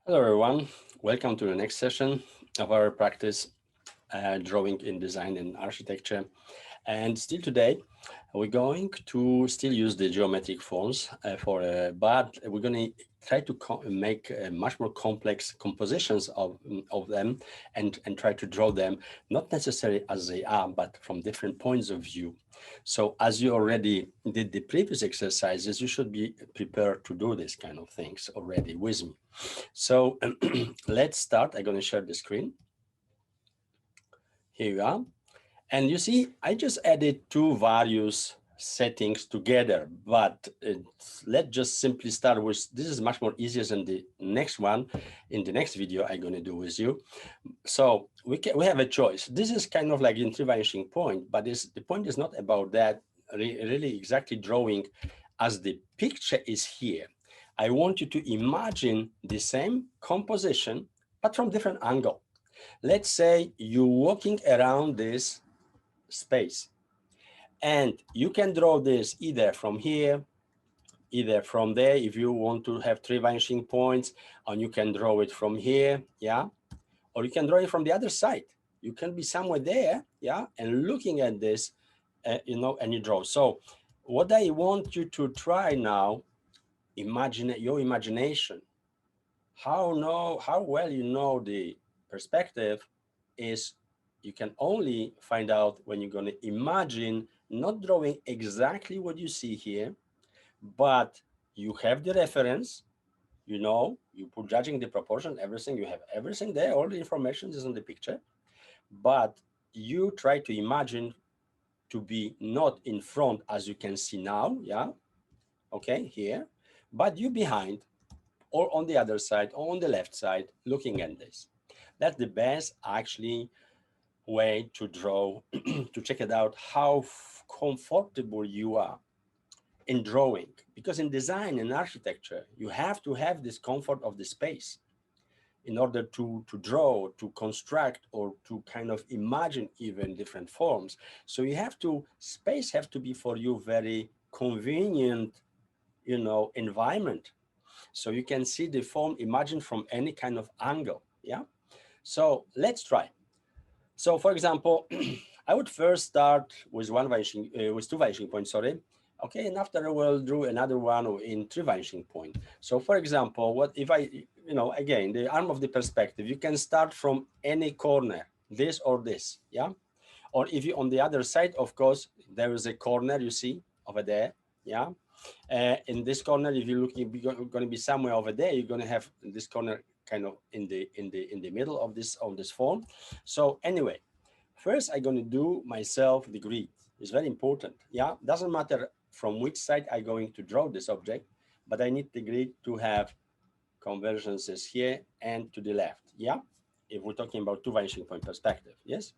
Hello everyone, welcome to the next session of our practice drawing in design and architecture. And still today, we're going to still use the geometric forms but we're going to try to make much more complex compositions of them and try to draw them, not necessarily as they are, but from different points of view. So as you already did the previous exercises, you should be prepared to do this kind of things already with me. So let's start. I'm going to share the screen. Here you are. And you see, I just added two various settings together, but let's just simply start with, this is much more easier than the next one in the next video I'm going to do with you. So we have a choice. This is kind of like in vanishing point, but the point is not about that, really exactly drawing as the picture is here. I want you to imagine the same composition, but from different angle. Let's say you're walking around this space and you can draw this either from here, either from there, if you want to have three vanishing points, and you can draw it from here, yeah, or you can draw it from the other side. You can be somewhere there, yeah, and looking at this, and you draw. So what I want you to try now, imagine your imagination. How well you know the perspective is you can only find out when you're going to imagine not drawing exactly what you see here, but you have the reference, you put judging the proportion, everything, you have everything there, all the information is on the picture, but you try to imagine to be not in front as you can see now, yeah, okay, here, but you behind or on the other side or on the left side looking at this. That's the best actually way to draw to check it out how comfortable you are in drawing, because in design and architecture you have to have this comfort of the space in order to draw, to construct, or to kind of imagine even different forms. So you have to, space have to be for you very convenient, environment, so you can see the form imagined from any kind of angle. Yeah, so let's try. So for example, I would first start with with two vanishing points, sorry. Okay, and after I will draw another one in three vanishing point. So for example, what if I, again, the arm of the perspective, you can start from any corner, this or this, yeah? Or if you on the other side, of course, there is a corner you see over there, yeah? In this corner, if you look, you're going to be somewhere over there, you're going to have this corner kind of in the middle of this form. So anyway, first I'm going to do myself the grid. It's very important. Yeah, doesn't matter from which side I'm going to draw this object, but I need the grid to have convergences here and to the left. Yeah, if we're talking about two vanishing point perspective. Yes.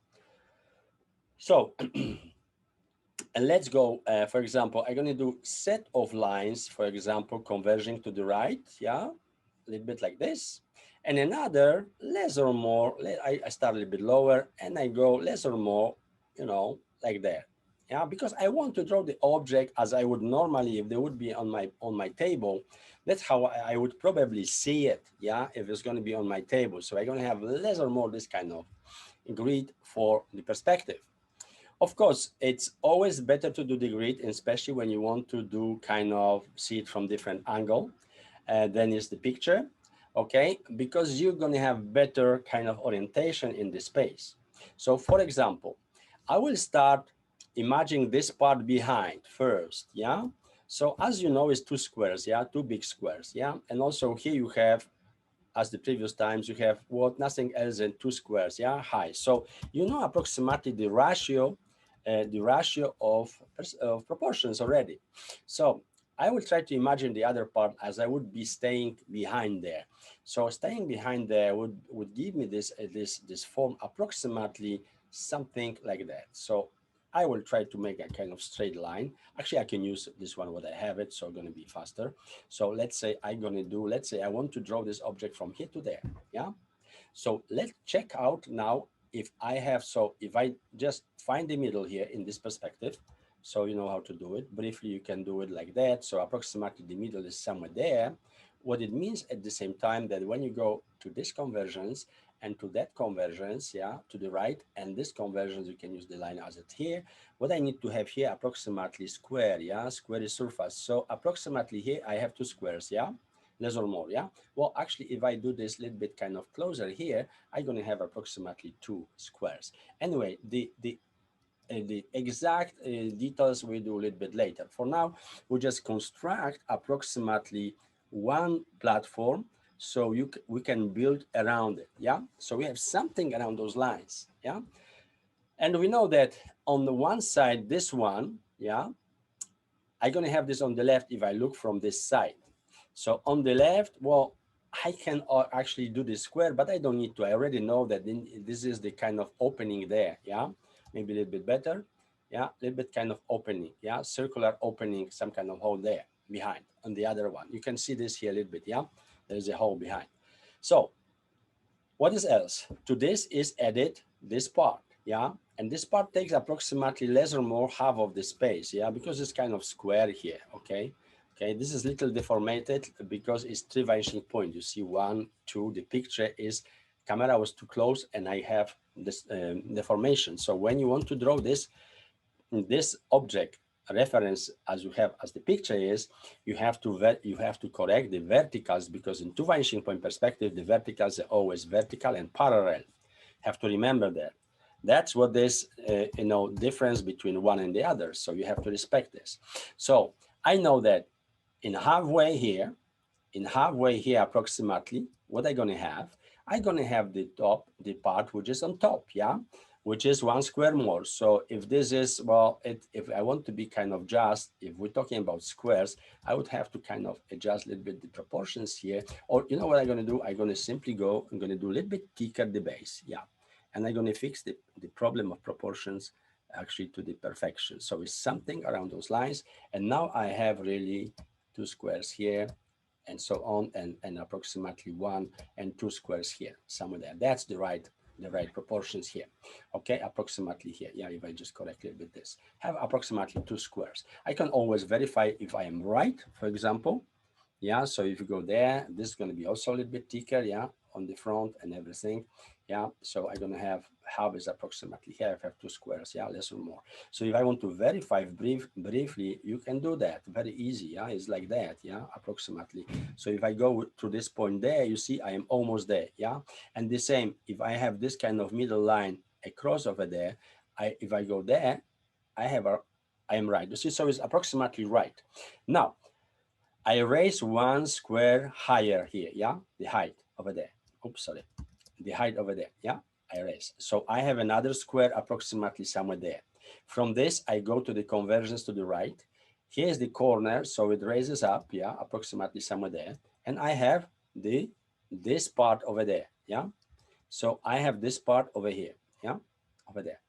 So and let's go, for example, I'm going to do set of lines, for example, converging to the right, yeah, a little bit like this. And another, less or more, I start a little bit lower and I go less or more, like that. Yeah, because I want to draw the object as I would normally, if they would be on my table, that's how I would probably see it, yeah, if it's going to be on my table. So I'm going to have less or more this kind of grid for the perspective. Of course, it's always better to do the grid, especially when you want to do kind of see it from different angle than is the picture, okay? Because you're going to have better kind of orientation in the space. So for example, I will start imagining this part behind first, yeah? So as you know, it's two squares, yeah? Two big squares, yeah? And also here you have, as the previous times, you have what, nothing else than two squares, yeah, high. So you know approximately the ratio of proportions already. So I will try to imagine the other part as I would be staying behind there. So staying behind there would give me this form approximately something like that. So I will try to make a kind of straight line. Actually, I can use this one what I have it, so going to be faster. So let's say let's say I want to draw this object from here to there, yeah? So let's check out now if I have, so if I just find the middle here in this perspective, so you know how to do it. Briefly, you can do it like that. So approximately the middle is somewhere there. what it means at the same time that when you go to this conversions and to that conversions, yeah, to the right, and this conversions, you can use the line as it here. What I need to have here, approximately square, yeah, square is surface. So approximately here, I have 2 squares, yeah, less or more, yeah. Well, actually, if I do this little bit kind of closer here, I'm going to have approximately 2 squares. Anyway, the exact details we do a little bit later. For now, we just construct approximately one platform so we can build around it, yeah? So we have something around those lines, yeah? And we know that on the one side, this one, yeah, I'm going to have this on the left if I look from this side. So on the left, well, I can actually do the square, but I don't need to. I already know that this is the kind of opening there, yeah? Maybe a little bit better, yeah? A little bit kind of opening, yeah? Circular opening, some kind of hole there behind on the other one. You can see this here a little bit, yeah? There's a hole behind. So what is else? To this is added this part, yeah? And this part takes approximately less or more half of the space, yeah? Because it's kind of square here, okay? Okay, this is little deformated because it's 3 vanishing point. You see 1, 2, the picture is, camera was too close and I have this deformation. So when you want to draw this object reference as you have as the picture is, you have to correct the verticals, because in 2 vanishing point perspective, the verticals are always vertical and parallel. Have to remember that. That's what this difference between one and the other. So you have to respect this. So I know that in halfway here approximately, what I'm gonna have, I'm gonna have the part which is on top, yeah, which is 1 square more. So if this is, well, if I want to be kind of just, if we're talking about squares, I would have to kind of adjust a little bit the proportions here. Or you know what I'm gonna do? I'm gonna simply go, I'm gonna do a little bit thicker the base, yeah. And I'm gonna fix the problem of proportions actually to the perfection. So it's something around those lines. And now I have really 2 squares here, and so on, and approximately 1 and 2 squares here, somewhere there. That's the right proportions here. Okay, approximately here. Yeah, if I just correct a little bit this, have approximately 2 squares. I can always verify if I am right, for example. Yeah, so if you go there, this is going to be also a little bit thicker, yeah, on the front and everything. Yeah, so I'm going to have half is approximately here. I have 2 squares, yeah, less or more. So if I want to verify briefly, you can do that very easy. Yeah, it's like that, yeah, approximately. So if I go to this point there, you see I am almost there, yeah. And the same, if I have this kind of middle line across over there, if I go there, I am right. You see, so it's approximately right. Now I raise 1 square higher here, yeah, the height over there. Oops, sorry, the height over there, yeah, I raise. So I have another square approximately somewhere there. From this, I go to the conversions to the right. Here's the corner, so it raises up, yeah, approximately somewhere there. And I have this part over there, yeah. So I have this part over here, yeah, over there.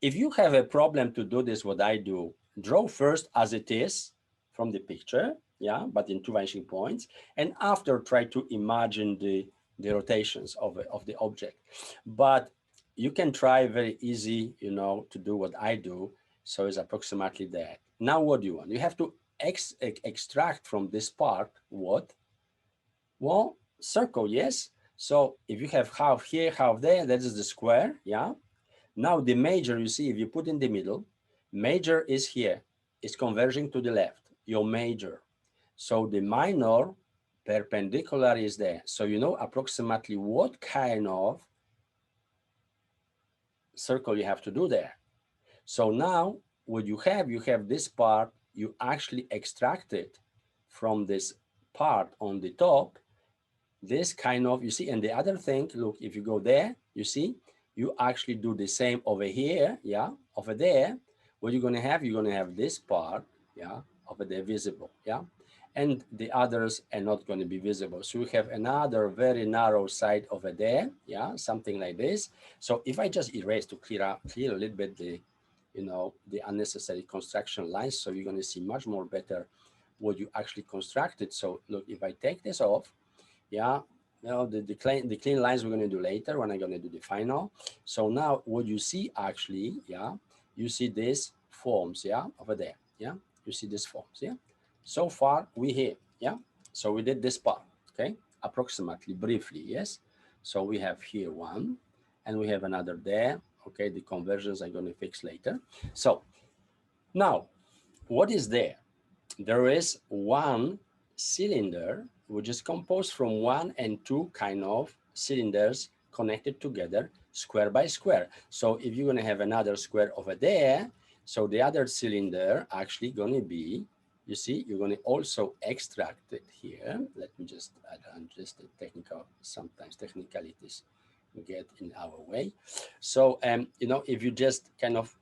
If you have a problem to do this, what I do, draw first as it is from the picture, yeah, but in 2 vanishing points, and after try to imagine the rotations of the object. But you can try very easy, to do what I do. So it's approximately that. Now, what do you want? You have to extract from this part what? Well, circle, yes. So if you have half here, half there, that is the square, yeah. Now the major, you see, if you put in the middle, major is here. It's converging to the left, your major. So the minor perpendicular is there. So you know approximately what kind of circle you have to do there. So now what you have this part, you actually extracted from this part on the top, this kind of, you see, and the other thing, look, if you go there, you see, you actually do the same over here, yeah, over there. What you're going to have this part, yeah, over there visible, yeah, and the others are not going to be visible. So you have another very narrow side over there, yeah, something like this. So if I just erase to clear a little bit the, the unnecessary construction lines, so you're going to see much more better what you actually constructed. So look, if I take this off, yeah, the clean lines we're going to do later when I'm going to do the final. So now what you see actually, yeah, you see these forms, yeah, over there, yeah, you see these forms, yeah. So far we here, yeah, so we did this part. okay? Approximately, briefly, yes? So we have here one, and we have another there, okay? The conversions I'm going to fix later. So now, what is there? There is one cylinder which is composed from one and two kind of cylinders connected together square by square. So if you're going to have another square over there, so the other cylinder actually going to be, you see, you're going to also extract it here. Let me just add on just the technical, sometimes technicalities get in our way. So, you know, if you just kind of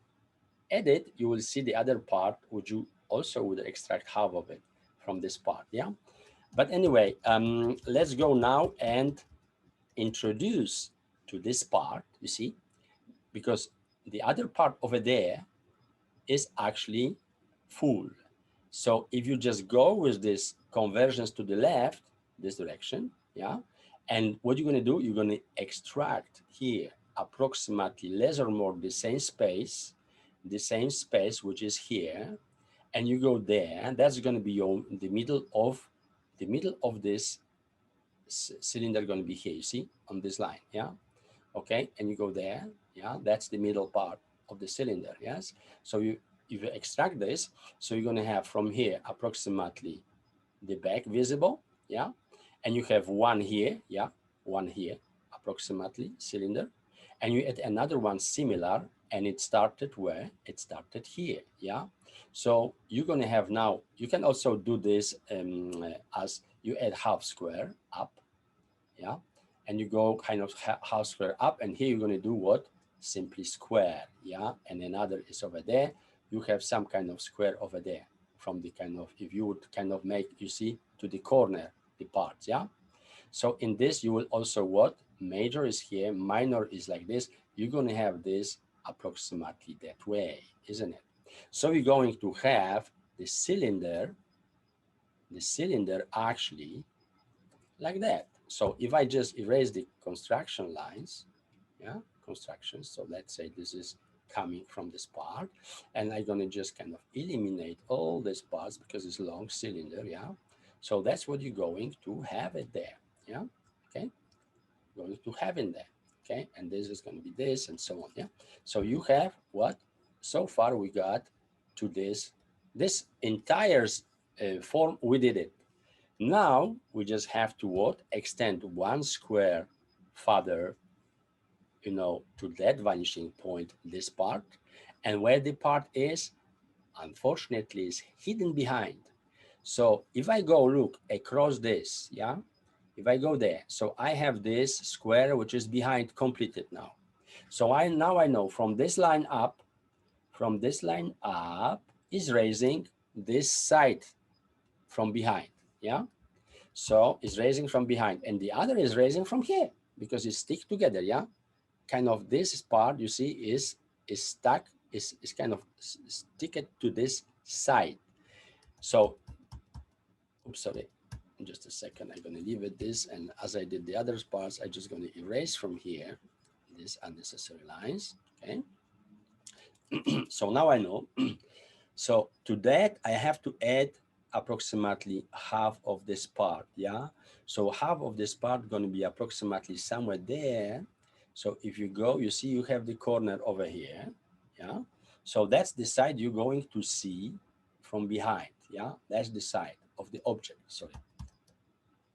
edit, you will see the other part, which you also would extract half of it from this part, yeah? But anyway, let's go now and introduce to this part, you see, because the other part over there is actually full. So if you just go with this conversions to the left, this direction, yeah, and what you're going to do, you're going to extract here approximately less or more the same space which is here, and you go there, and that's going to be your the middle of this cylinder going to be here, you see, on this line, yeah, okay, and you go there, yeah, that's the middle part of the cylinder, yes. So you if you extract this, so you're going to have from here approximately the back visible, yeah, and you have one here, yeah, one here approximately cylinder, and you add another one similar, and it started where? It started here, yeah. So you're going to have now, you can also do this as you add half square up, yeah, and you go kind of half square up, and here you're going to do what? Simply square, yeah, and another is over there. You have some kind of square over there from the kind of, if you would kind of make, you see, to the corner, the parts, yeah. So in this, you will also what? Major is here, minor is like this. You're going to have this approximately that way, isn't it? So you're going to have the cylinder actually like that. So if I just erase the construction lines, yeah, constructions. So let's say this is coming from this part, and I'm gonna just kind of eliminate all these parts because it's a long cylinder, yeah. So that's what you're going to have it there, yeah. Okay, going to have in there, okay, and this is going to be this and so on, yeah. So you have what? So far we got to this entire form. We did it. Now we just have to what? Extend one square further, you know, to that vanishing point, this part, and where the part is, unfortunately, is hidden behind. So if I go look across this, yeah, if I go there, so I have this square which is behind completed now. So now I know from this line up, is raising this side from behind, yeah. So it's raising from behind, and the other is raising from here because it's stick together, yeah. Kind of this part you see is stuck, is kind of stick it to this side. So, oops, sorry, in just a second, I'm going to leave it this, and as I did the other parts, I'm just going to erase from here these unnecessary lines, okay. So now I know. So to that, I have to add approximately half of this part, yeah? So half of this part going to be approximately somewhere there. So if you go, you see you have the corner over here, yeah? So that's the side you're going to see from behind, yeah? That's the side of the object, sorry.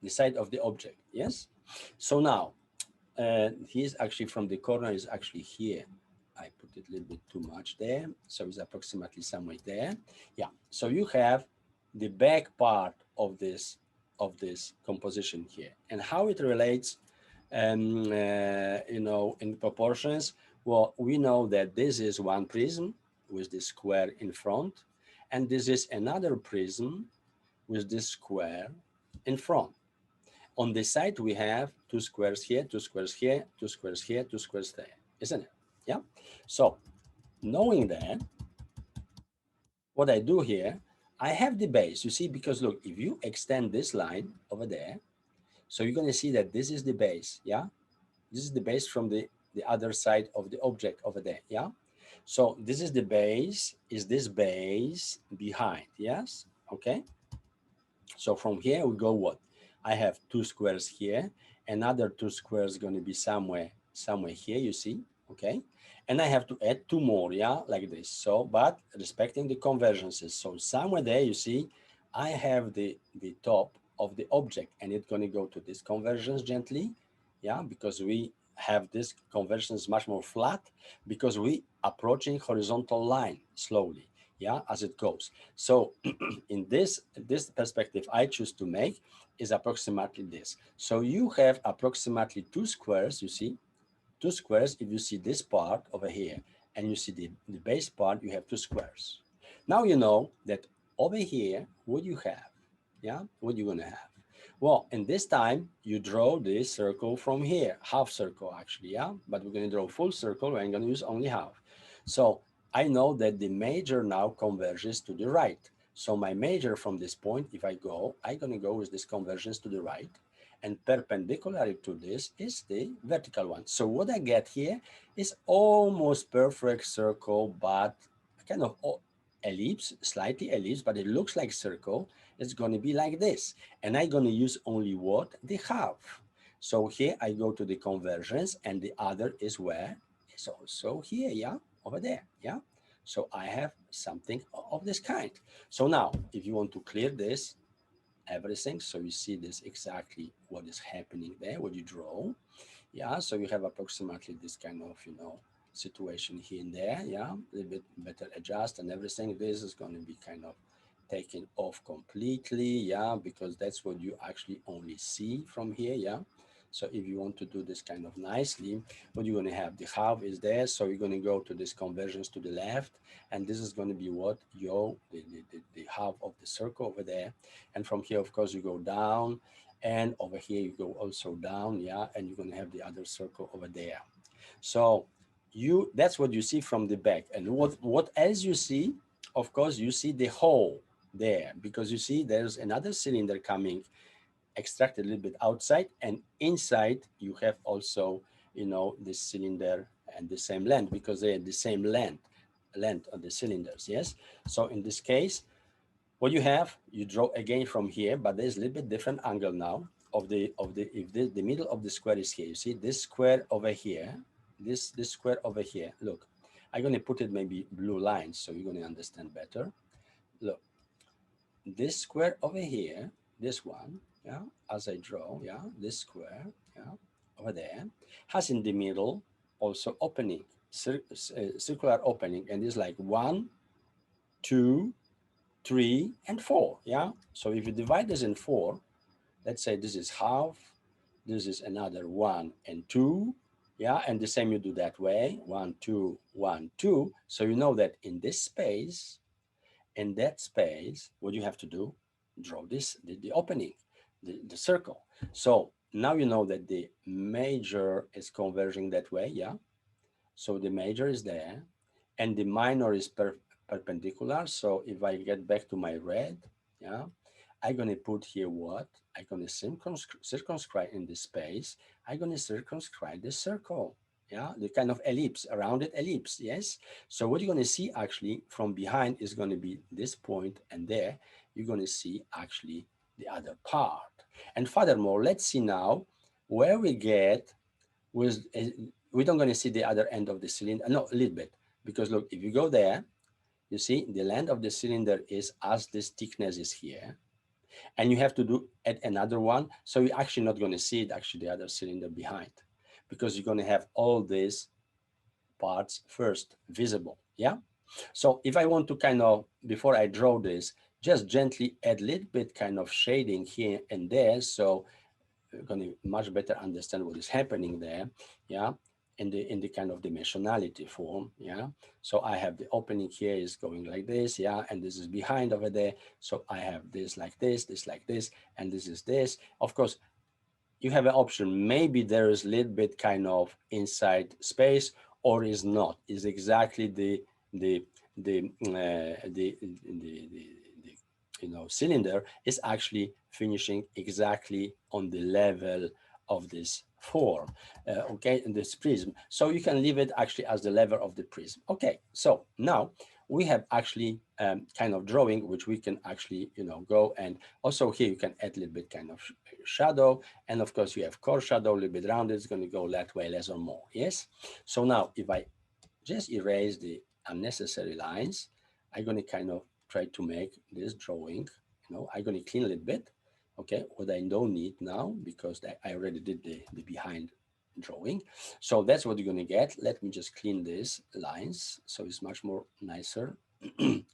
The side of the object, yes? So now, here's actually from the corner is actually here. I put it a little bit too much there. So it's approximately somewhere there. Yeah. So you have the back part of this composition here, and how it relates, you know, in proportions. Well, we know that this is one prism with this square in front, and this is another prism with this square in front. On the side, we have two squares here, two squares here, two squares here, two squares there, isn't it? Yeah. So knowing that, what I do here, I have the base, you see, because look, if you extend this line over there, so you're going to see that this is the base, yeah? This is the base from the other side of the object over there, yeah? So this is the base, is this base behind, yes? Okay. So from here we go what? I have two squares here, another two squares going to be somewhere here, you see, okay? And I have to add two more, yeah, like this. So, but respecting the convergences. So somewhere there, you see, I have the top of the object, and it's going to go to this convergence gently, yeah, because we have this convergence much more flat, because we approaching horizontal line slowly, yeah, as it goes. So in this perspective I choose to make is approximately this. So you have approximately two squares, you see, two squares. If you see this part over here and you see the base part, you have two squares. Now you know that over here, what you have, yeah, what you're gonna have. Well, in this time, you draw this circle from here, half circle actually, yeah, but we're gonna draw full circle, we're gonna use only half. So I know that the major now converges to the right. So my major from this point, if I go, I'm gonna go with this convergence to the right, and perpendicular to this is the vertical one. So what I get here is almost perfect circle, but kind of ellipse, slightly ellipse, but it looks like circle. It's going to be like this. And I'm going to use only what? The half. So here I go to the convergence, and the other is where? It's also here, yeah, over there, yeah. So I have something of this kind. So now, if you want to clear this, everything, so you see this exactly what is happening there, what you draw, yeah. So you have approximately this kind of, you know, situation here and there, yeah, a little bit better adjust and everything. This is going to be kind of taken off completely, yeah, because that's what you actually only see from here, yeah. So if you want to do this kind of nicely, what you're going to have, the half is there, so you're going to go to this convergence to the left, and this is going to be what your the half of the circle over there. And from here, of course, you go down, and over here you go also down, yeah, and you're going to have the other circle over there. So you, that's what you see from the back. And what else you see? Of course, you see the hole there, because you see there's another cylinder coming, extracted a little bit outside, and inside you have also, you know, this cylinder and the same length, because they're the same length of the cylinders, yes. So in this case, what you have, you draw again from here, but there's a little bit different angle now of the if the middle of the square is here, you see this square over here, this square over here, look, I'm going to put it maybe blue lines so you're going to understand better. Look, this square over here, this one, yeah, as I draw, yeah, this square, yeah, over there, has in the middle also opening, circular opening, and it's like 1, 2, 3, and 4, yeah. So if you divide this in 4, let's say this is half, this is another 1 and 2, yeah, and the same you do that way, 1, 2, 1, 2. So you know that in this space, in that space, what you have to do, draw this, the opening, the circle. So now you know that the major is converging that way, yeah. So the major is there, and the minor is perpendicular. So if I get back to my red, yeah, I'm going to put here what? I'm going to circumscribe in this space. I'm going to circumscribe the circle, yeah, the kind of ellipse, a rounded ellipse, yes. So what you're going to see actually from behind is going to be this point, and there you're going to see actually the other part. And furthermore, let's see now where we get with, we don't going to see the other end of the cylinder, no, a little bit, because look, if you go there, you see the length of the cylinder is as this thickness is here, and you have to do add another one, so you're actually not going to see it, actually the other cylinder behind, because you're going to have all these parts first visible, yeah. So if I want to kind of, before I draw this, just gently add a little bit kind of shading here and there, so you're going to much better understand what is happening there, yeah, in the kind of dimensionality form, yeah. So I have the opening here is going like this, yeah, and this is behind over there. So I have this like this like this, and this is this. Of course, you have an option. Maybe there is a little bit kind of inside space, or is not. Is exactly the you know, cylinder is actually finishing exactly on the level of this form, okay, in this prism. So you can leave it actually as the level of the prism. Okay, so now we have actually kind of drawing, which we can actually, go. And also here you can add a little bit kind of shadow. And of course you have core shadow, a little bit rounded. It's going to go that way, less or more. Yes. So now if I just erase the unnecessary lines, I'm going to kind of try to make this drawing, I'm going to clean a little bit. Okay, what I don't need now, because I already did the behind drawing. So that's what you're going to get. Let me just clean these lines so it's much more nicer,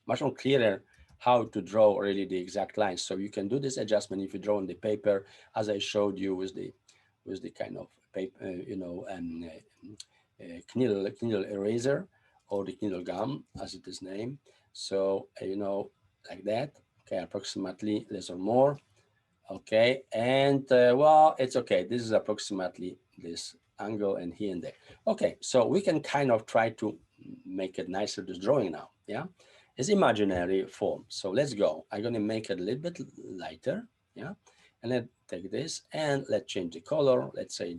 much more clearer how to draw really the exact lines. So you can do this adjustment if you draw on the paper, as I showed you with the kind of paper, Knittel eraser, or the Knittel gum, as it is named. So like that. Okay, approximately, less or more. Okay, and well, it's okay. This is approximately this angle, and here and there. Okay, so we can kind of try to make it nicer, this drawing now. Yeah, it's imaginary form. So let's go. I'm going to make it a little bit lighter. Yeah, and let's take this and let's change the color. Let's say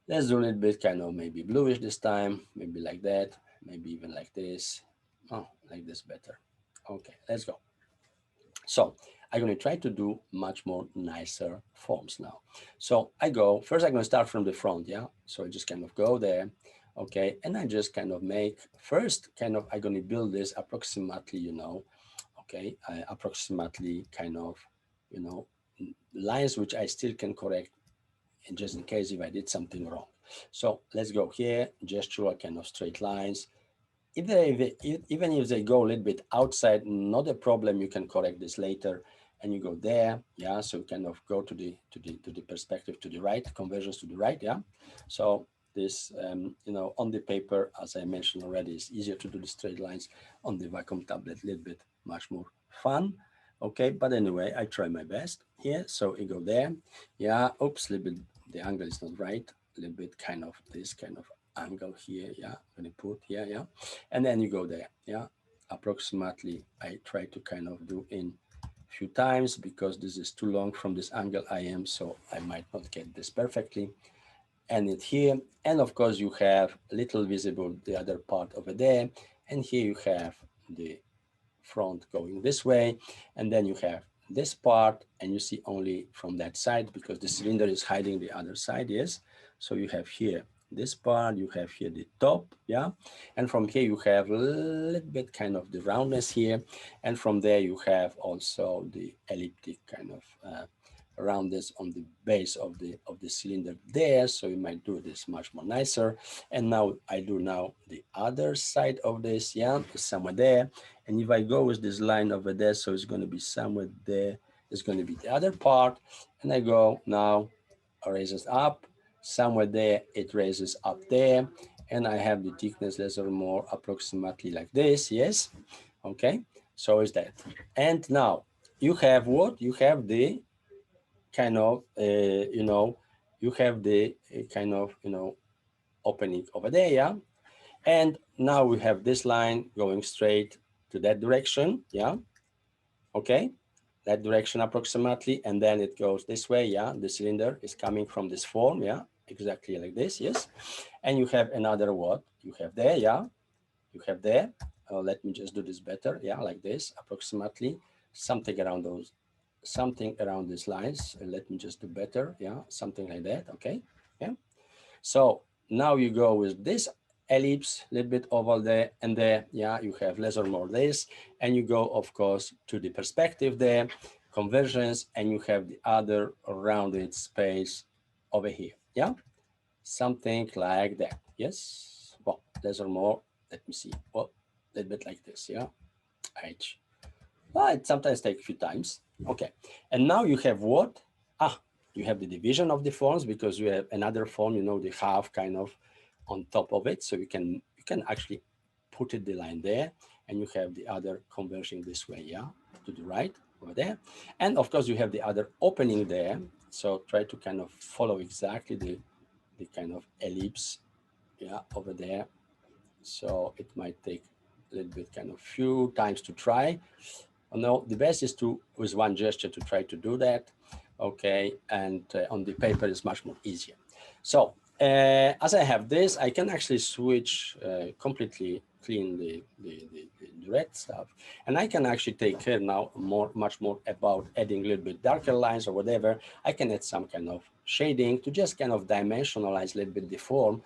let's do a little bit kind of maybe bluish this time, maybe like that, maybe even like this. Oh, like this better. Okay, let's go. So I'm going to try to do much more nicer forms now. So I'm going to start from the front. Yeah. So I just kind of go there. Okay. And I just kind of make first I'm going to build this approximately, okay. Approximately kind of, lines, which I still can correct, and just in case if I did something wrong. So let's go here, gestural kind of straight lines. Even if they go a little bit outside, not a problem. You can correct this later, and you go there. Yeah, so kind of go to the perspective to the right, conversions to the right. Yeah, so this on the paper, as I mentioned already, is easier to do the straight lines. On the vacuum tablet, a little bit much more fun. Okay, but anyway, I try my best here. So you go there. Yeah, oops, a little bit, the angle is not right. A little bit kind of this kind of angle here. Yeah, I'm gonna put here. Yeah, and then you go there. Yeah, approximately I try to kind of do in a few times, because this is too long from this angle I am, so I might not get this perfectly. And it here, and of course you have little visible the other part over there, and here you have the front going this way, and then you have this part, and you see only from that side because the cylinder is hiding the other side. Yes, so you have here this part, you have here the top. Yeah, and from here you have a little bit kind of the roundness here, and from there you have also the elliptic kind of roundness on the base of the cylinder there. So you might do this much more nicer. And now I do the other side of this. Yeah, somewhere there. And if I go with this line over there, so it's going to be somewhere there, it's going to be the other part. And I go now, raises up, somewhere there, it raises up there. And I have the thickness less or more approximately like this. Yes. Okay. So is that. And now you have what? You have the kind of, you have the kind of, opening over there. Yeah. And now we have this line going straight to that direction. Yeah. Okay. That direction approximately. And then it goes this way. Yeah. The cylinder is coming from this form. Yeah. Exactly like this. Yes. And you have another what you have there. Yeah. You have there. Let me just do this better. Yeah. Like this approximately, something around these lines. Let me just do better. Yeah. Something like that. Okay. Yeah. So now you go with this ellipse, a little bit over there and there. Yeah, you have less or more this, and you go, of course, to the perspective there, conversions, and you have the other rounded space over here. Yeah, something like that. Yes, well, less or more. Let me see. Well, a little bit like this. Yeah, H. Well, it sometimes takes a few times. Okay, and now you have what? You have the division of the forms, because you have another form, the half kind of on top of it. So you can actually put it the line there, and you have the other converging this way, yeah, to the right over there. And of course you have the other opening there. So try to kind of follow exactly the kind of ellipse, yeah, over there. So it might take a little bit kind of few times to try. No, the best is to, with one gesture, to try to do that. Okay, and on the paper it's much more easier. So as I have this, I can actually switch completely clean the red stuff. And I can actually take care now much more about adding a little bit darker lines or whatever. I can add some kind of shading to just kind of dimensionalize a little bit the form,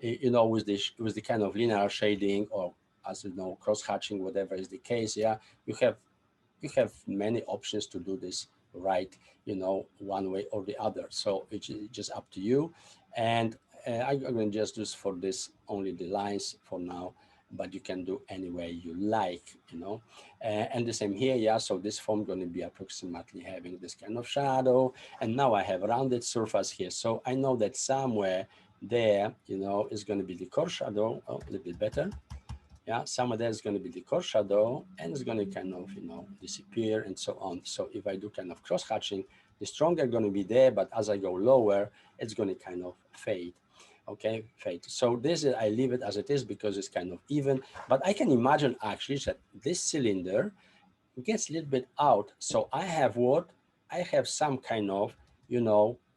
with the kind of linear shading, or as you know, cross hatching, whatever is the case. Yeah, you have many options to do this right, one way or the other. So it's just up to you. And I'm going to just do for this only the lines for now, but you can do any way you like. And the same here, yeah. So this form going to be approximately having this kind of shadow. And now I have rounded surface here. So I know that somewhere there, is going to be the core shadow. Oh, a little bit better. Yeah, some of that is going to be the core shadow, and it's going to kind of, disappear and so on. So if I do kind of cross hatching, the stronger going to be there, but as I go lower, it's going to kind of fade. Okay, fade. So this is, I leave it as it is because it's kind of even, but I can imagine actually that this cylinder gets a little bit out. So I have what? I have some kind of,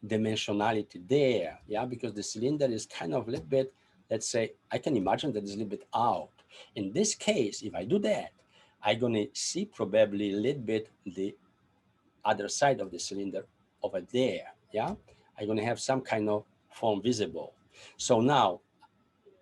dimensionality there. Yeah, because the cylinder is kind of a little bit, let's say, I can imagine that it's a little bit out. In this case, if I do that, I'm going to see probably a little bit the other side of the cylinder over there. Yeah, I'm going to have some kind of form visible. So now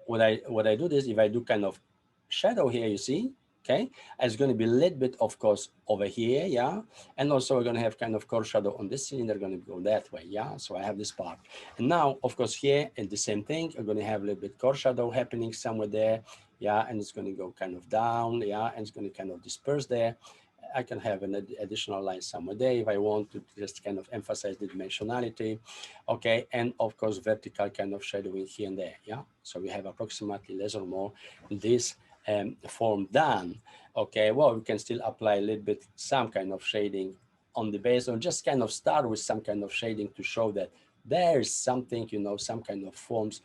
what I do is, if I do kind of shadow here, you see, okay, it's going to be a little bit, of course, over here, yeah, and also we're going to have kind of core shadow on this cylinder, going to go that way, yeah. So I have this part, and now, of course, here and the same thing, I'm going to have a little bit core shadow happening somewhere there, yeah, and it's going to go kind of down, yeah, and it's going to kind of disperse there. I can have an additional line somewhere there if I want to just kind of emphasize the dimensionality. Okay, and of course vertical kind of shadowing here and there. Yeah, so we have approximately less or more this form done. Okay, well, we can still apply a little bit some kind of shading on the base, or just kind of start with some kind of shading to show that there is something, some kind of forms,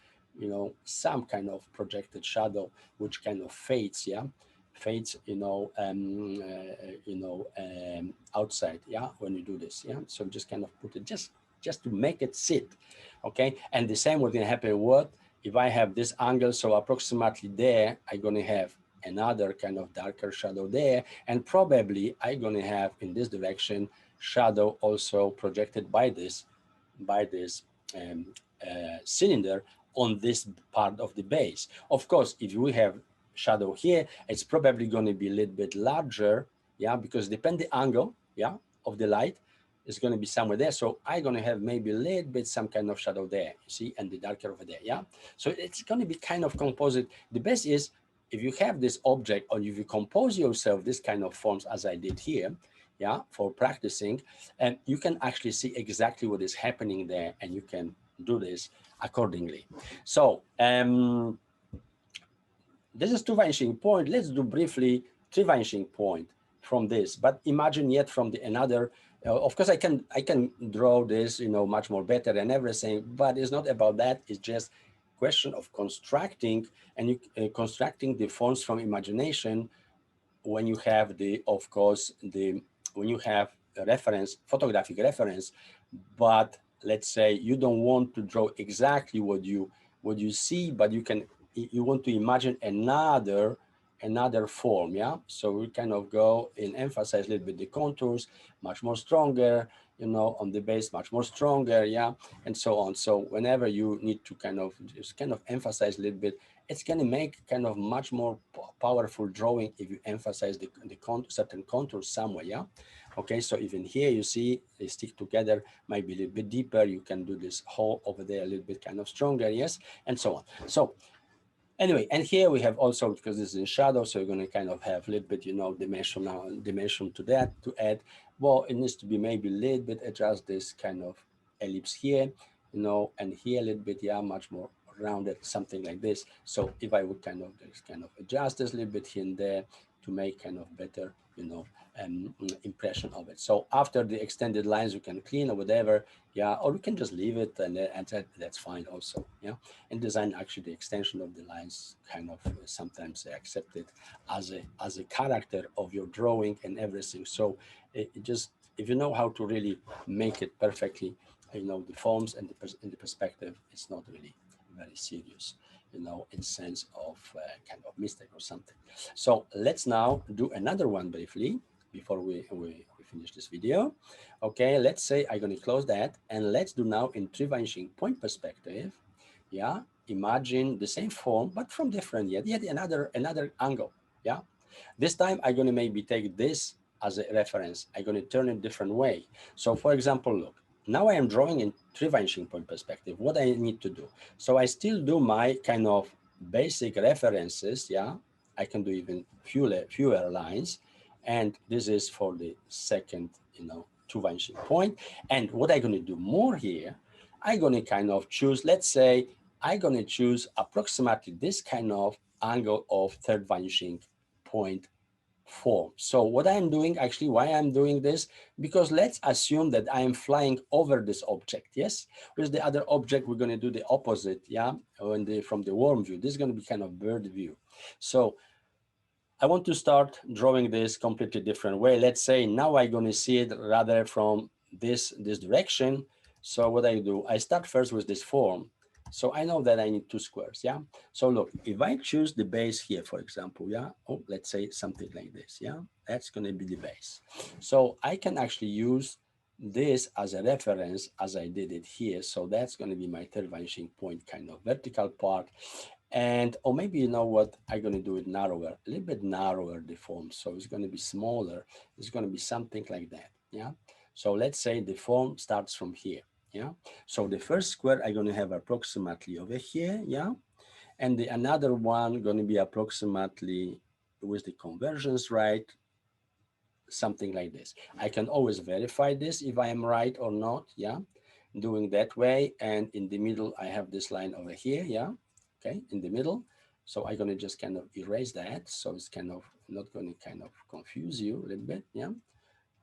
some kind of projected shadow which kind of fades. Yeah, fades, outside, yeah, when you do this, yeah. So just kind of put it just to make it sit, okay. And the same what's going to happen, what if I have this angle, so approximately there I'm going to have another kind of darker shadow there, and probably I'm going to have in this direction shadow also projected by this um, cylinder on this part of the base. Of course, if we have shadow here, it's probably going to be a little bit larger, yeah, because depend the angle, yeah, of the light is going to be somewhere there. So I'm going to have maybe a little bit some kind of shadow there, you see, and the darker over there, yeah. So it's going to be kind of composite. The best is if you have this object, or if you compose yourself this kind of forms as I did here, yeah, for practicing, and you can actually see exactly what is happening there, and you can do this accordingly. So this is two vanishing point. Let's do briefly three vanishing point from this, but imagine yet from the another. Of course, I can draw this, much more better and everything, but it's not about that. It's just question of constructing, and you constructing the forms from imagination when you have the, of course, when you have a reference, photographic reference, but let's say you don't want to draw exactly what you see, but you want to imagine another form, yeah. So we kind of go and emphasize a little bit the contours, much more stronger, on the base, much more stronger, yeah, and so on. So whenever you need to kind of just kind of emphasize a little bit, it's going to make kind of much more powerful drawing if you emphasize the certain contours somewhere, yeah. Okay, so even here you see they stick together, might be a little bit deeper. You can do this hole over there a little bit kind of stronger, yes, and so on. So anyway, and here we have also, because this is in shadow, so you're going to kind of have a little bit, dimension to that to add. Well, it needs to be maybe a little bit adjust this kind of ellipse here, and here a little bit, yeah, much more rounded, something like this. So if I would kind of just kind of adjust this a little bit here and there to make kind of better, impression of it. So after the extended lines, you can clean or whatever, yeah, or you can just leave it, and that's fine also, yeah. In design, actually, the extension of the lines kind of sometimes they accept it as a character of your drawing and everything. So it just, if you know how to really make it perfectly, the forms and the perspective, it's not really very serious. you know, in sense of kind of mistake or something. So let's now do another one briefly before we finish this video. Okay, let's say I'm going to close that, and let's do now in tree vanishing point perspective. Yeah, imagine the same form but from different yet another angle. Yeah, this time I'm going to maybe take this as a reference. I'm going to turn it different way. So for example, look, now I am drawing in tree vanishing point perspective. What I need to do, so I still do my kind of basic references. Yeah, I can do even fewer lines, and this is for the second, you know, tree vanishing point. And what I'm going to do more here, I'm going to kind of choose, let's say I'm going to choose approximately this kind of angle of third vanishing point form. So what I'm doing, actually, why I'm doing this, because let's assume that I am flying over this object. Yes, with the other object, we're going to do the opposite. Yeah, from the worm view, this is going to be kind of bird view. So I want to start drawing this completely different way. Let's say now I'm going to see it rather from this direction. So what I do, I start first with this form. So I know that I need two squares. Yeah. So look, if I choose the base here, for example, yeah, oh, let's say something like this. Yeah, that's going to be the base. So I can actually use this as a reference as I did it here. So that's going to be my third vanishing point kind of vertical part. And, or maybe, you know what, I'm going to do it narrower, a little bit narrower the form. So it's going to be smaller. It's going to be something like that. Yeah. So let's say the form starts from here. Yeah. So the first square I'm going to have approximately over here. Yeah. And the another one going to be approximately with the conversions, right? Something like this. I can always verify this if I am right or not. Yeah. Doing that way. And in the middle, I have this line over here. Yeah. Okay. In the middle. So I'm going to just kind of erase that. So it's kind of not going to kind of confuse you a little bit. Yeah.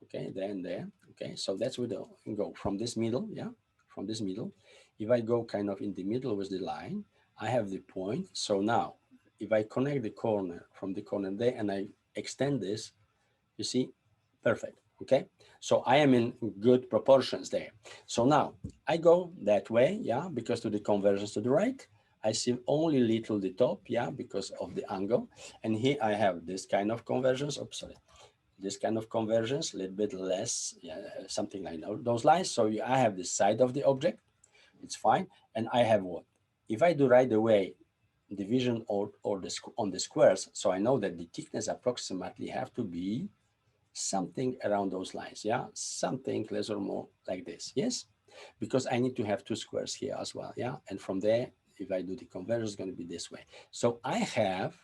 Okay. There and there. Okay. So that's where the go from this middle. Yeah. From this middle. If I go kind of in the middle with the line, I have the point. So now if I connect the corner from the corner there and I extend this, you see, perfect. Okay, so I am in good proportions there. So now I go that way, yeah, because to the conversions to the right, I see only little the top, yeah, because of the angle. And here I have this kind of conversions. Oops, sorry, this kind of conversions, a little bit less, yeah, something like those lines. So I have the side of the object, it's fine. And I have what? If I do right away division on the squares, so I know that the thickness approximately have to be something around those lines. Yeah, something less or more like this. Yes, because I need to have two squares here as well. Yeah, and from there, if I do the conversion, it's going to be this way. So I have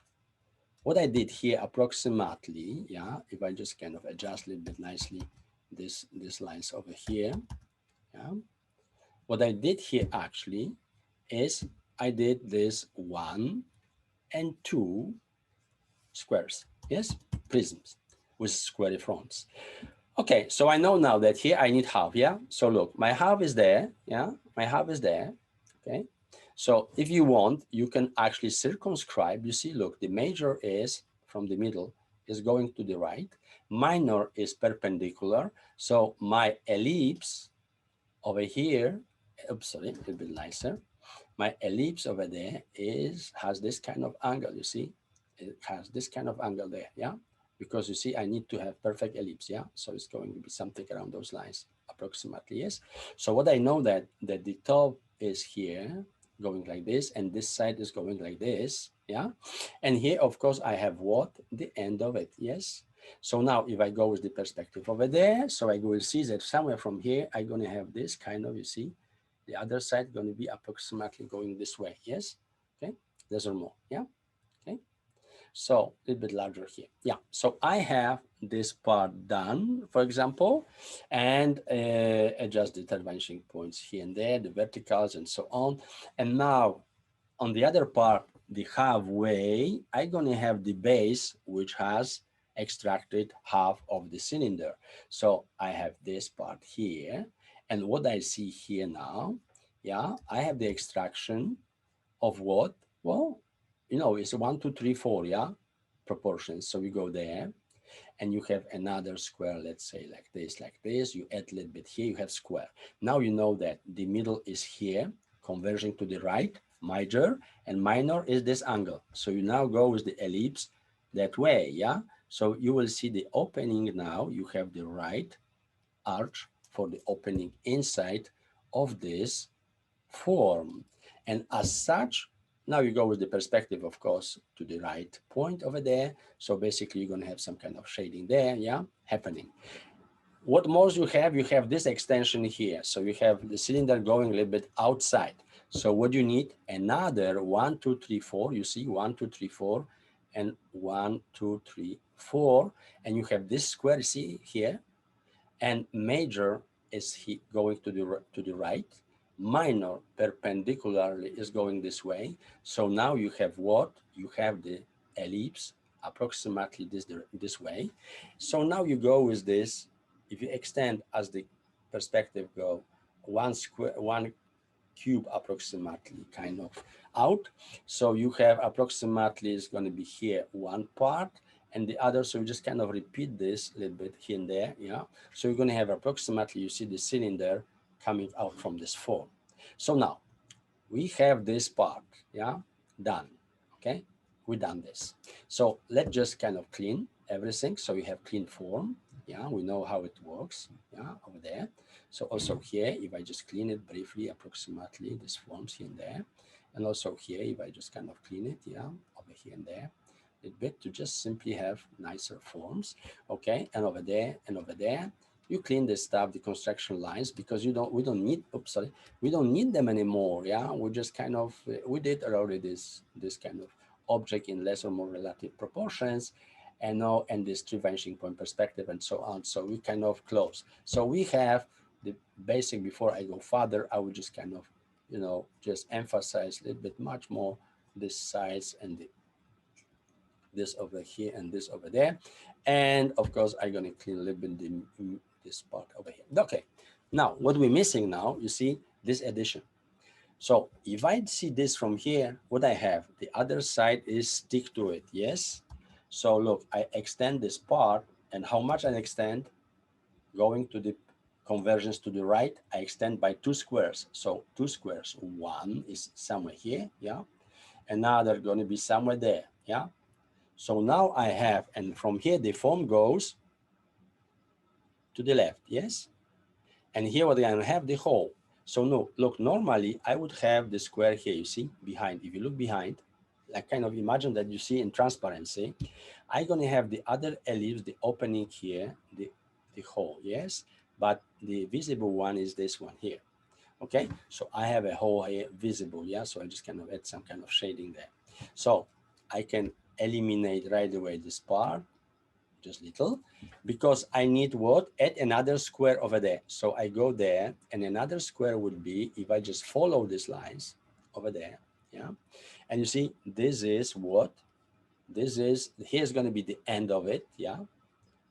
what I did here approximately. Yeah, if I just kind of adjust a little bit nicely this lines over here. Yeah, what I did here actually is I did this 1 and 2 squares. Yes, prisms with square fronts. Okay, so I know now that here I need half, yeah? So look, my half is there, yeah? My half is there, okay? So if you want, you can actually circumscribe. You see, look, the major is from the middle, is going to the right. Minor is perpendicular. So my ellipse over here, oops, sorry, a little bit nicer. My ellipse over there has this kind of angle, you see? It has this kind of angle there, yeah? Because you see, I need to have perfect ellipse, yeah? So it's going to be something around those lines, approximately, yes? So what I know that the top is here, going like this, and this side is going like this, yeah? And here, of course, I have what? The end of it, yes? So now if I go with the perspective over there, so I will see that somewhere from here, I'm going to have this kind of, you see, the other side going to be approximately going this way. Yes. Okay. Less or more. Yeah. Okay. So a little bit larger here. Yeah. So I have this part done, for example, and adjust the vanishing points here and there, the verticals and so on. And now on the other part, the halfway, I'm going to have the base, which has extracted half of the cylinder. So I have this part here. And what I see here now, yeah, I have the extraction of what? Well, you know, it's 1, 2, 3, 4, yeah, proportions. So we go there and you have another square, let's say like this, you add a little bit here, you have square. Now you know that the middle is here, converging to the right, major, and minor is this angle. So you now go with the ellipse that way, yeah? So you will see the opening now. You have the right arch for the opening inside of this form. And as such, now you go with the perspective, of course, to the right point over there. So basically you're going to have some kind of shading there, yeah, happening. What more you have this extension here. So you have the cylinder going a little bit outside. So what you need, another 1, 2, 3, 4. You see 1, 2, 3, 4, and 1, 2, 3, 4. And you have this square, see here, and major is going to the right, minor perpendicularly is going this way. So now you have what? You have the ellipse approximately this way. So now you go with this. If you extend as the perspective go, one cube approximately kind of out. So you have approximately is going to be here one part and the other. So you just kind of repeat this a little bit here and there. Yeah. So you're going to have approximately, you see the cylinder coming out from this form. So now we have this part, yeah, done. Okay, we done this. So let's just kind of clean everything. So we have clean form. Yeah, we know how it works. Yeah, over there. So also here, if I just clean it briefly, approximately this forms here and there, and also here, if I just kind of clean it, yeah, over here and there, a little bit to just simply have nicer forms. Okay, and over there and over there, you clean this stuff, the construction lines, because we don't need, oops, sorry, we don't need them anymore. Yeah, we just kind of we did already this kind of object in less or more relative proportions, and now and this three vanishing point perspective and so on. So we kind of close. So we have the basic. Before I go further, I would just kind of just emphasize a little bit much more this size and this over here and this over there, and of course I'm going to clean a little bit this part over here. Okay, now what we're missing now, you see this addition. So if I see this from here, what I have, the other side is stick to it, yes? So look, I extend this part, and how much I extend? Going to the conversions to the right, I extend by 2 squares. So 2 squares, one is somewhere here, yeah? Another going to be somewhere there, yeah? So now I have, and from here the form goes to the left, yes? And here what I have the hole. So no, look, normally I would have the square here, you see, behind. If you look behind, like kind of imagine that you see in transparency, I'm gonna have the other ellipse, the opening here, the hole, yes? But the visible one is this one here, okay? So I have a hole here visible, yeah? So I just kind of add some kind of shading there. So I can eliminate right away this part, just little, because I need what? Add another square over there. So I go there, and another square would be, if I just follow these lines over there, yeah? And you see, this is what? This is, here's going to be the end of it, yeah?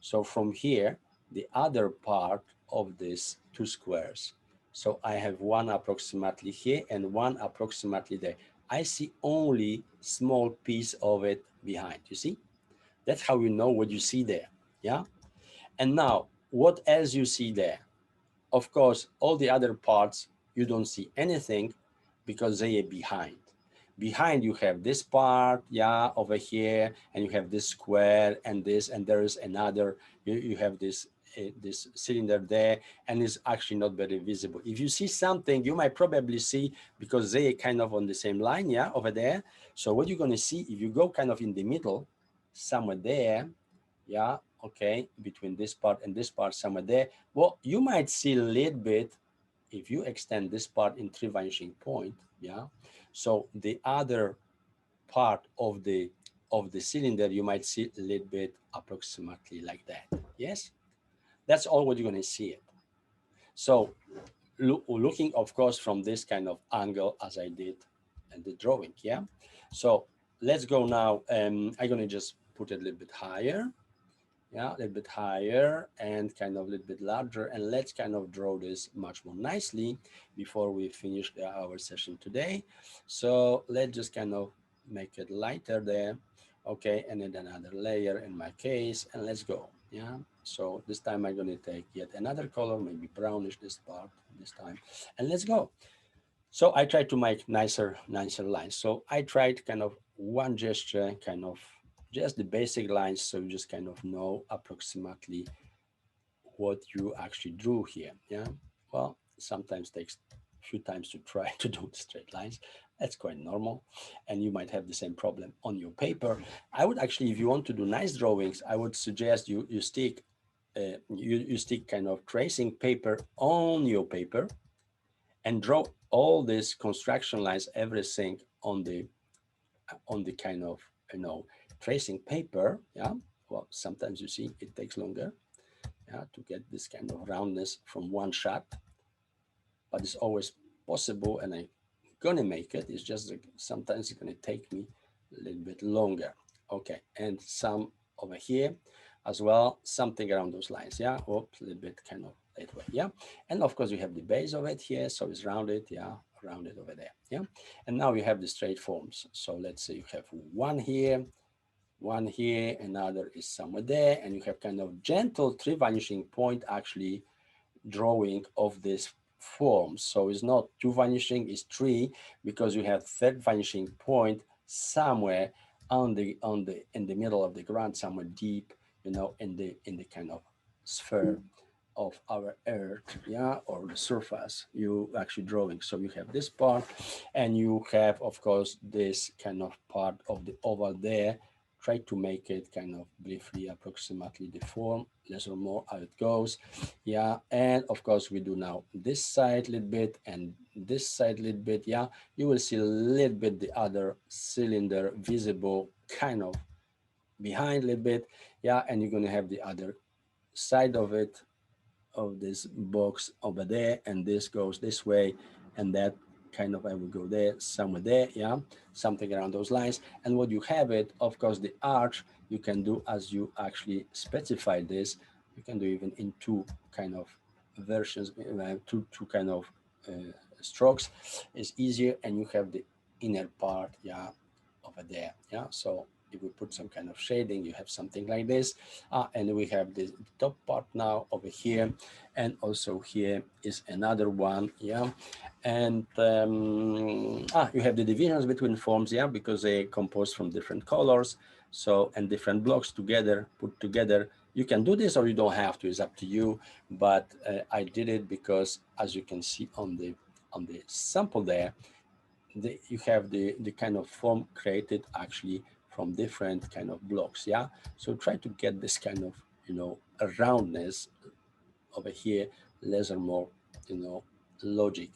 So from here, the other part of this 2 squares. So I have one approximately here and one approximately there. I see only small piece of it behind, you see? That's how you know what you see there, yeah? And now, what else you see there? Of course, all the other parts, you don't see anything because they are behind. Behind you have this part, yeah, over here, and you have this square and this, and there is another, you have this cylinder there, and it's actually not very visible. If you see something, you might probably see, because they are kind of on the same line, yeah, over there. So what you're gonna see, if you go kind of in the middle, somewhere there, yeah, okay, between this part and this part, somewhere there, well, you might see a little bit if you extend this part in three vanishing point, yeah. So the other part of the cylinder, you might see a little bit approximately like that. Yes, that's all what you're going to see it. So looking, of course, from this kind of angle as I did in the drawing, yeah. So let's go now. I'm going to just put it a little bit higher, yeah, a little bit higher and kind of a little bit larger, and let's kind of draw this much more nicely before we finish our session today. So let's just kind of make it lighter there, okay, and then another layer in my case, and let's go. Yeah, so this time I'm going to take yet another color, maybe brownish this part this time, and let's go. So I try to make nicer lines. So I tried kind of one gesture, kind of just the basic lines, so you just kind of know approximately what you actually drew here. Yeah. Well, sometimes takes a few times to try to do straight lines. That's quite normal. And you might have the same problem on your paper. I would actually, if you want to do nice drawings, I would suggest you stick you stick kind of tracing paper on your paper and draw all these construction lines, everything on the kind of, tracing paper. Yeah. Well, sometimes you see it takes longer, yeah, to get this kind of roundness from one shot, but it's always possible, and I'm gonna make it. It's just like sometimes it's gonna take me a little bit longer. Okay, and some over here as well, something around those lines. Yeah, oops, a little bit kind of that way. Yeah, and of course you have the base of it here, so it's rounded. Yeah, rounded over there. Yeah, and now you have the straight forms. So let's say you have one here, another is somewhere there, and you have kind of gentle tree vanishing point actually drawing of this form. So it's not two vanishing, it's three, because you have third vanishing point somewhere in the middle of the ground, somewhere deep, in the kind of sphere of our earth, yeah, or the surface you actually drawing. So you have this part, and you have, of course, this kind of part of the oval there. Try to make it kind of briefly approximately the form, less or more how it goes. Yeah, and of course we do now this side a little bit and this side a little bit. Yeah, you will see a little bit the other cylinder visible kind of behind a little bit. Yeah, and you're going to have the other side of it, of this box over there, and this goes this way, and that kind of, I will go there, somewhere there. Yeah, something around those lines. And what you have it, of course, the arch you can do as you actually specify this. You can do even in two kind of versions, two kind of strokes is easier, and you have the inner part, yeah, over there. Yeah, so if we put some kind of shading, you have something like this. And we have the top part now over here, and also here is another one. Yeah, and you have the divisions between forms, yeah, because they composed from different colors, so, and different blocks together, put together. You can do this or you don't have to, it's up to you, but I did it because, as you can see on the sample there, you have the kind of form created actually from different kind of blocks. Yeah, so try to get this kind of, a roundness over here, less or more, logic.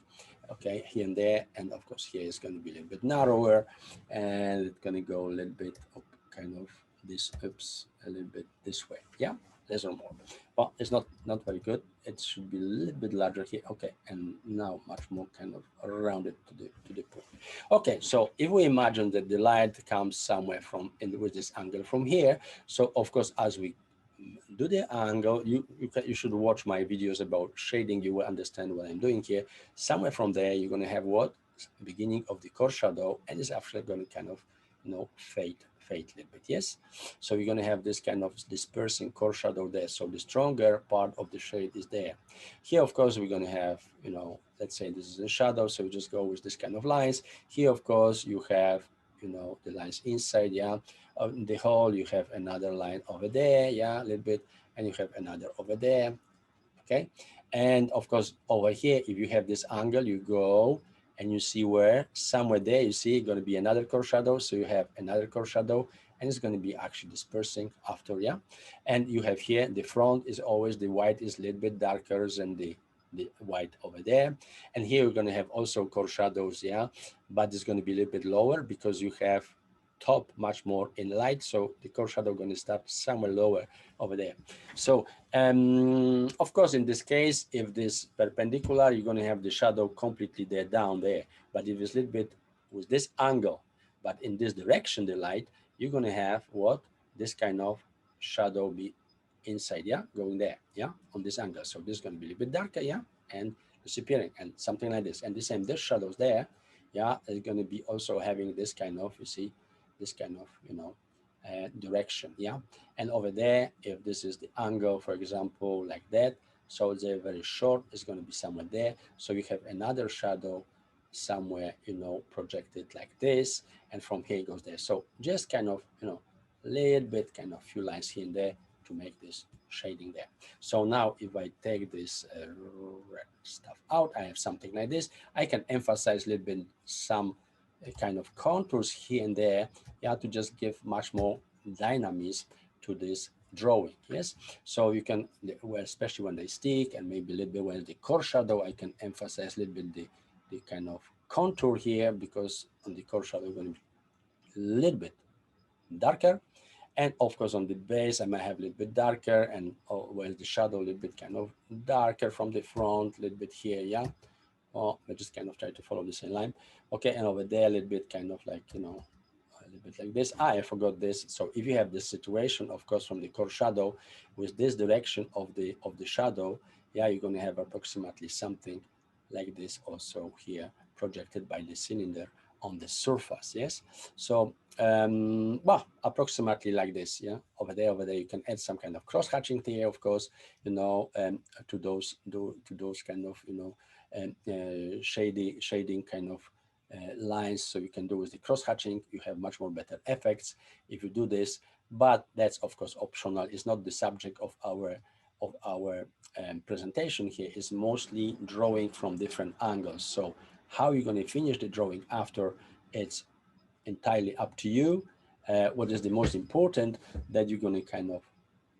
Okay, here and there, and of course here is going to be a little bit narrower, and it's going to go a little bit up, kind of this ups a little bit this way. Yeah, less or more. Well, it's not very good. It should be a little bit larger here. Okay, and now much more kind of rounded to the point. Okay, so if we imagine that the light comes somewhere from with this angle from here, so of course as we do the angle, you should watch my videos about shading. You will understand what I'm doing here. Somewhere from there, you're going to have what? Beginning of the core shadow, and it's actually going to kind of, fade a little bit. Yes, so you're going to have this kind of dispersing core shadow there. So the stronger part of the shade is there. Here, of course, we're going to have, let's say this is a shadow, so we just go with this kind of lines. Here, of course, you have, the lines inside. Yeah, in the hole you have another line over there, yeah, a little bit, and you have another over there. Okay, and of course over here, if you have this angle, you go and you see where somewhere there you see going to be another core shadow, so you have another core shadow, and it's going to be actually dispersing after. Yeah, and you have here the front is always the white is a little bit darker than the white over there, and here you're going to have also core shadows. Yeah, but it's going to be a little bit lower because you have top much more in light, so the core shadow going to start somewhere lower over there. So of course in this case, if this perpendicular, you're going to have the shadow completely there down there, but if it's a little bit with this angle but in this direction, the light, you're going to have what? This kind of shadow be inside, yeah, going there, yeah, on this angle. So this is going to be a little bit darker, yeah, and disappearing, and something like this. And the same, this shadows there, yeah, is going to be also having this kind of, you see, this kind of, direction. Yeah, and over there, if this is the angle, for example, like that, so they're very short, it's going to be somewhere there. So you have another shadow somewhere, you know, projected like this, and from here it goes there. So just kind of, you know, little bit, kind of few lines here and there to make this shading there. So now if I take this red stuff out, I have something like this. I can emphasize a little bit some kind of contours here and there, yeah, to just give much more dynamism to this drawing. Yes, so you can, well, especially when they stick, and maybe a little bit when the core shadow, I can emphasize a little bit the kind of contour here, because on the core shadow going to be a little bit darker, and of course on the base I might have a little bit darker, and well, the shadow a little bit kind of darker from the front, a little bit here, yeah. Oh, I just kind of try to follow the same line. Okay, and over there a little bit kind of like, you know, a little bit like this. I forgot this. So if you have this situation, of course, from the core shadow with this direction of the shadow, yeah, you're going to have approximately something like this also here projected by the cylinder on the surface. Yes, so well, approximately like this. Yeah, over there you can add some kind of cross hatching here, of course, you know, to those kind of, you know, shading kind of lines. So you can do with the cross hatching, you have much more better effects if you do this, but that's of course optional. It's not the subject of our presentation here. Is mostly drawing from different angles. So how you're going to finish the drawing after, it's entirely up to you. What is the most important, that you're going to kind of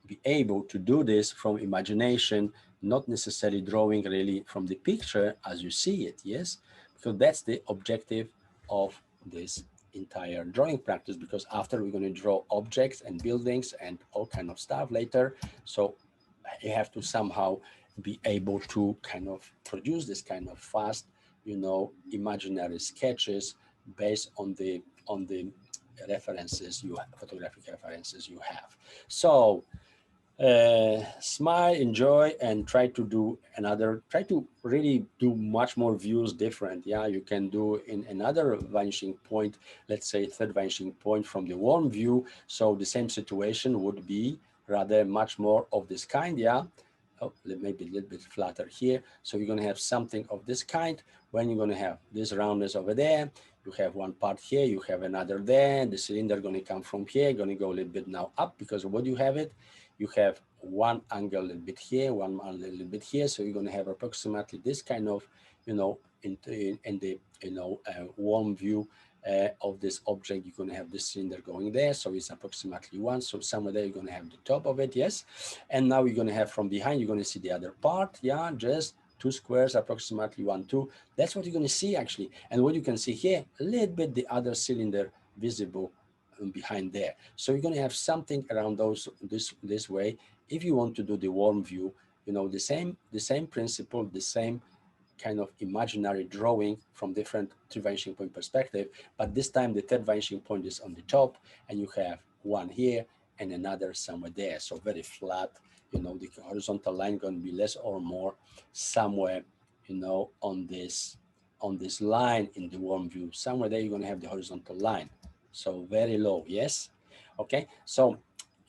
be able to do this from imagination, not necessarily drawing really from the picture as you see it. Yes, because that's the objective of this entire drawing practice, because after we're going to draw objects and buildings and all kind of stuff later. So you have to somehow be able to kind of produce this kind of fast, you know, imaginary sketches based on the references you have, photographic references you have. So smile, enjoy, and try to do another, try to really do much more views different. Yeah, you can do in another vanishing point, let's say third vanishing point from the warm view. So the same situation would be rather much more of this kind. Yeah, oh, maybe a little bit flatter here. So you're going to have something of this kind. When you're going to have this roundness over there, you have one part here, you have another there. The cylinder going to come from here, going to go a little bit now up, because what you have it, you have one angle a little bit here, one a little bit here. So you're going to have approximately this kind of, you know, in the, you know, warm view of this object, you're going to have this cylinder going there. So it's approximately one. So somewhere there, you're going to have the top of it. Yes. And now you're going to have from behind, you're going to see the other part. Yeah. Just two squares, approximately 1, 2. That's what you're going to see actually. And what you can see here, a little bit the other cylinder visible behind there. So you're going to have something around those this way. If you want to do the warm view, you know, the same principle, the same kind of imaginary drawing from different three vanishing point perspective, but this time the third vanishing point is on the top, and you have one here and another somewhere there. So very flat, you know, the horizontal line going to be less or more somewhere, you know, on this line in the warm view. Somewhere there you're going to have the horizontal line. So very low. Yes. Okay. So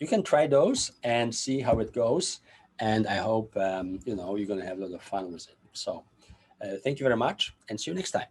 you can try those and see how it goes. And I hope, you know, you're going to have a lot of fun with it. So thank you very much, and see you next time.